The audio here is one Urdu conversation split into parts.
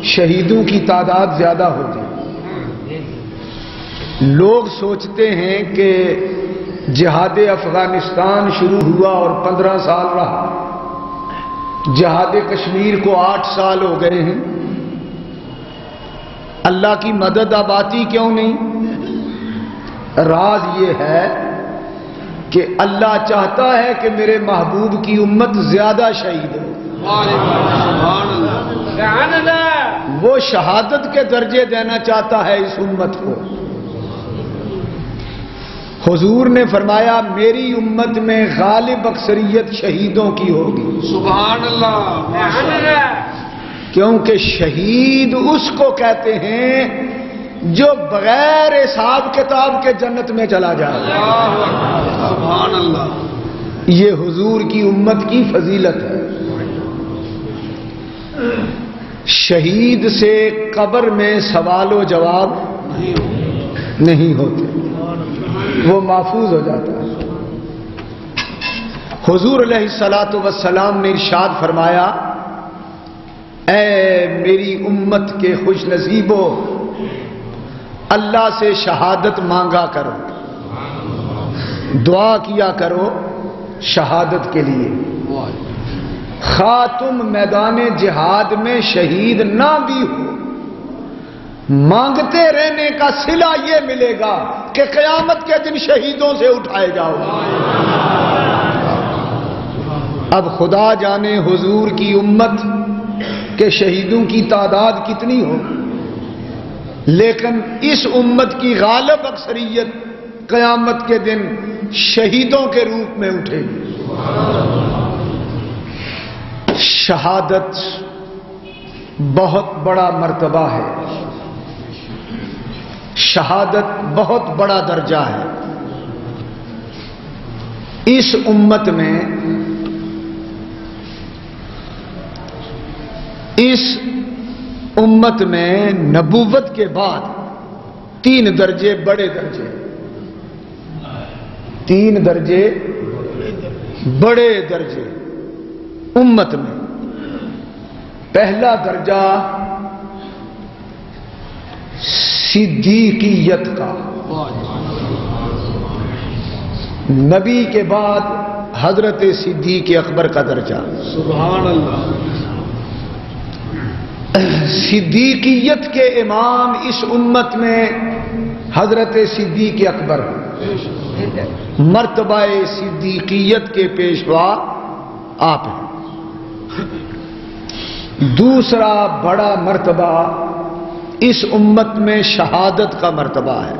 شہیدوں کی تعداد زیادہ ہوتی. لوگ سوچتے ہیں کہ جہاد افغانستان شروع ہوا اور 15 سال رہا، جہاد کشمیر کو 8 سال ہو گئے ہیں، اللہ کی مدد اب آتی کیوں نہیں؟ راز یہ ہے کہ اللہ چاہتا ہے کہ میرے محبوب کی امت زیادہ شہید ہو. وہ شہادت کے درجے دینا چاہتا ہے اس امت کو. حضور نے فرمایا میری امت میں غالب اکثریت شہیدوں کی ہوگی. سبحان اللہ. کیونکہ شہید اس کو کہتے ہیں جو بغیر حساب کتاب کے جنت میں چلا جائے. سبحان اللہ. یہ حضور کی امت کی فضیلت ہے. شہید سے قبر میں سوال و جواب نہیں ہوتے، وہ محفوظ ہو جاتا ہے. حضور علیہ الصلاۃ والسلام نے ارشاد فرمایا اے میری امت کے خوش نصیبو، اللہ سے شہادت مانگا کرو، دعا کیا کرو شہادت کے لیے. خواہ تم میدان جہاد میں شہید نہ بھی ہو، مانگتے رہنے کا صلہ یہ ملے گا کہ قیامت کے دن شہیدوں سے اٹھائے جاؤ. اب خدا جانے حضور کی امت کے شہیدوں کی تعداد کتنی ہو، لیکن اس امت کی غالب اکثریت قیامت کے دن شہیدوں کے روپ میں اٹھے گی. شہادت بہت بڑا مرتبہ ہے، شہادت بہت بڑا درجہ ہے. اس امت میں نبوت کے بعد 3 درجے بڑے درجے، 3 درجے بڑے درجے امت میں. پہلا درجہ صدیقیت کا. نبی کے بعد حضرت صدیق اکبر کا درجہ. سبحان اللہ. صدیقیت کے امام اس امت میں حضرت صدیق اکبر، مرتبہ صدیقیت کے پیشوا آپ ہیں. دوسرا بڑا مرتبہ اس امت میں شہادت کا مرتبہ ہے.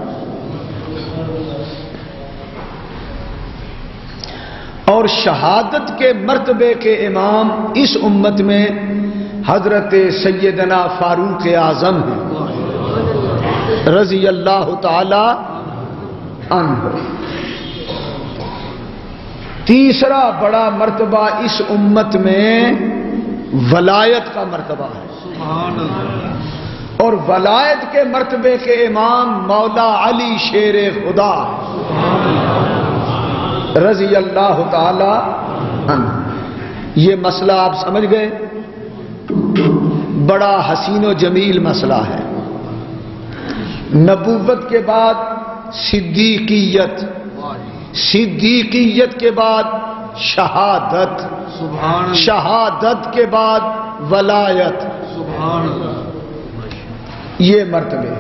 اور شہادت کے مرتبے کے امام اس امت میں حضرت سیدنا فاروق اعظم ہیں رضی اللہ تعالی عنہ. تیسرا بڑا مرتبہ اس امت میں ولایت کا مرتبہ ہے. سبحان اللہ. اور ولایت کے مرتبے کے امام مولا علی شیر خدا رضی اللہ تعالی عنہ. یہ مسئلہ آپ سمجھ گئے، بڑا حسین و جمیل مسئلہ ہے. نبوت کے بعد صدیقیت، صدیقیت کے بعد شہادت، سبحان اللہ. شہادت کے بعد ولایت. سبحان اللہ. یہ مرتبے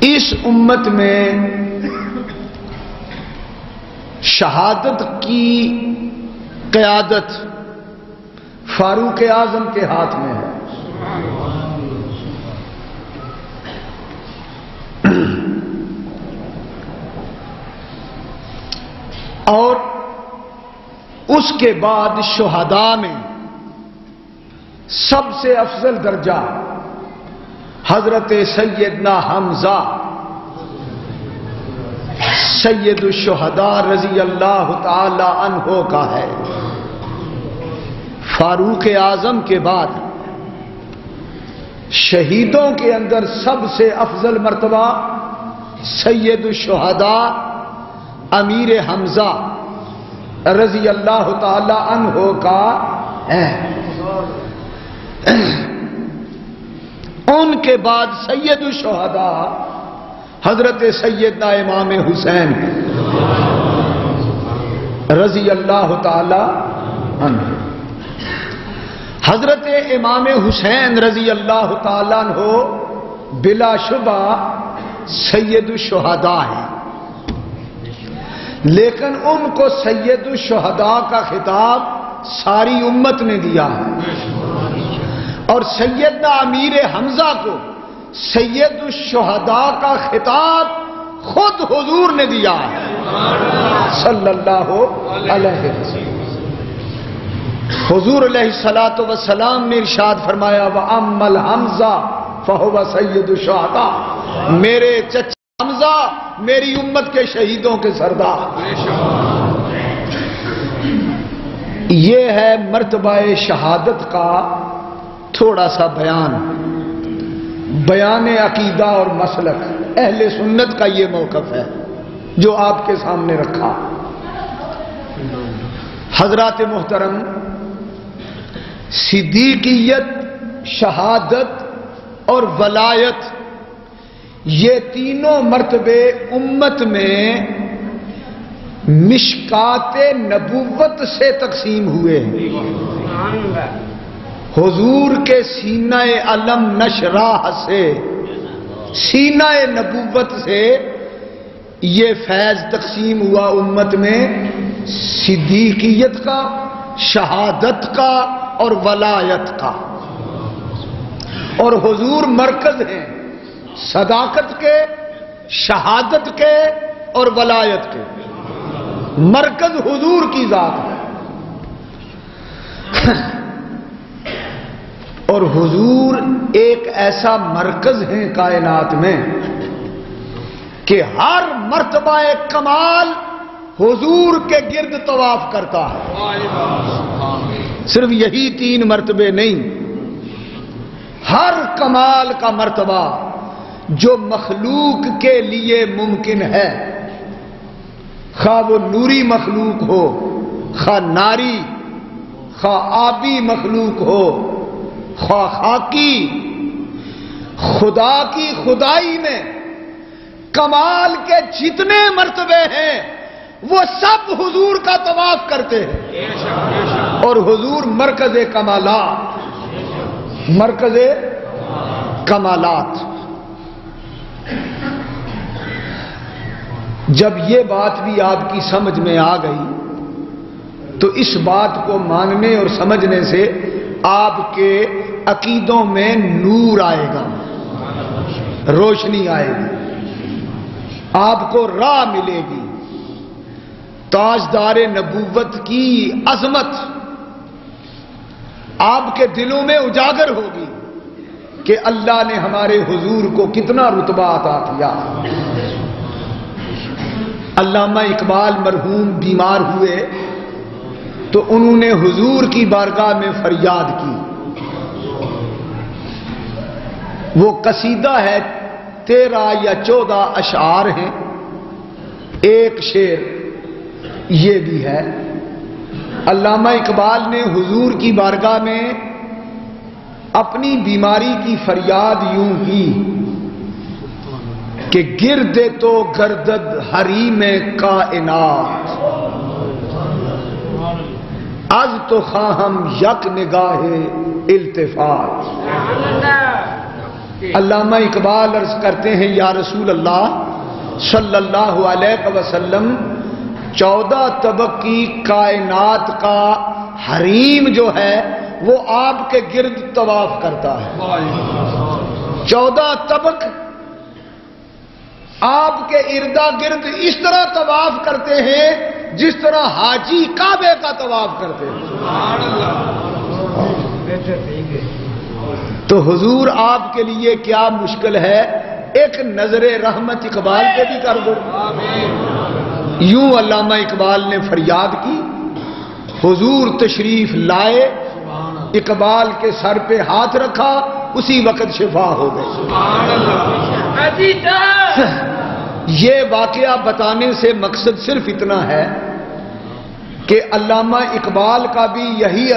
اس امت میں شہادت کی قیادت فاروق اعظم کے ہاتھ میں ہے. اور اس کے بعد شہداء میں سب سے افضل درجہ حضرت سیدنا حمزہ سید الشہداء رضی اللہ تعالی عنہ کا ہے. فاروق اعظم کے بعد شہیدوں کے اندر سب سے افضل مرتبہ سید الشہداء امیر حمزہ رضی اللہ تعالی عنہ کا ہے۔ ان کے بعد سید الشہداء حضرت سیدنا امام حسین رضی اللہ تعالی عنہ۔ حضرت امام حسین رضی اللہ تعالی عنہ بلا شبہ سید الشہداء ہیں، لیکن ان کو سید الشہداء کا خطاب ساری امت نے دیا ہے، اور سیدنا امیر حمزہ کو سید الشہداء کا خطاب خود حضور نے دیا ہے صلی اللہ علیہ وسلم۔ حضور علیہ الصلوۃ والسلام نے ارشاد فرمایا وَأَمَّا الْحَمْزَةُ فَهُوَ سَيِّدُ الشُّهَدَاء، میرے چچا حمزہ میری امت کے شہیدوں کے سردار۔ یہ ہے مرتبہ شہادت کا تھوڑا سا بیان عقیدہ اور مسلک اہل سنت کا یہ موقف ہے جو آپ کے سامنے رکھا۔ حضرات محترم، صدیقیت، شہادت اور ولایت یہ تینوں مرتبے امت میں مشکات نبوت سے تقسیم ہوئے ہیں۔ حضور کے سینہ علم نشراح سے، سینہ نبوت سے یہ فیض تقسیم ہوا امت میں، صدیقیت کا، شہادت کا اور ولایت کا۔ اور حضور مرکز ہیں صداقت کے، شہادت کے اور ولایت کے۔ مرکز حضور کی ذات ہے، اور حضور ایک ایسا مرکز ہے کائنات میں کہ ہر مرتبہ کمال حضور کے گرد طواف کرتا ہے۔ صرف یہی 3 مرتبے نہیں، ہر کمال کا مرتبہ جو مخلوق کے لیے ممکن ہے، خواہ وہ نوری مخلوق ہو، خواہ ناری، خواہ آبی مخلوق ہو، خواہ خاکی، خدا کی خدائی میں کمال کے جتنے مرتبے ہیں وہ سب حضور کا طواف کرتے ہیں، اور حضور مرکز کمالات، مرکز کمالات۔ جب یہ بات بھی آپ کی سمجھ میں آ گئی تو اس بات کو ماننے اور سمجھنے سے آپ کے عقیدوں میں نور آئے گا، روشنی آئے گی، آپ کو راہ ملے گی، تاجدار نبوت کی عظمت آپ کے دلوں میں اجاگر ہوگی کہ اللہ نے ہمارے حضور کو کتنا رتبہ عطا کیا۔ علامہ اقبال مرحوم بیمار ہوئے تو انہوں نے حضور کی بارگاہ میں فریاد کی۔ وہ قصیدہ ہے، 13 یا 14 اشعار ہیں، ایک شعر یہ بھی ہے۔ علامہ اقبال نے حضور کی بارگاہ میں اپنی بیماری کی فریاد یوں کی کہ گرد تو گردد حریم کائنات، از تو خواہم یک نگاہ التفات۔ علامہ اقبال عرض کرتے ہیں یا رسول اللہ صلی اللہ علیہ وسلم، 14 طبق کی کائنات کا حریم جو ہے وہ آپ کے گرد طواف کرتا ہے۔ 14 طبق آپ کے اردا گرد اس طرح طواف کرتے ہیں جس طرح حاجی کعبے کا طواف کرتے ہیں۔ تو حضور آپ کے لیے کیا مشکل ہے، ایک نظر رحمت اقبال پہ بھی کر دو۔ یوں علامہ اقبال نے فریاد کی، حضور تشریف لائے، اقبال کے سر پہ ہاتھ رکھا، اسی وقت شفا ہو گئی۔ یہ واقعہ بتانے سے مقصد صرف اتنا ہے کہ علامہ اقبال کا بھی یہی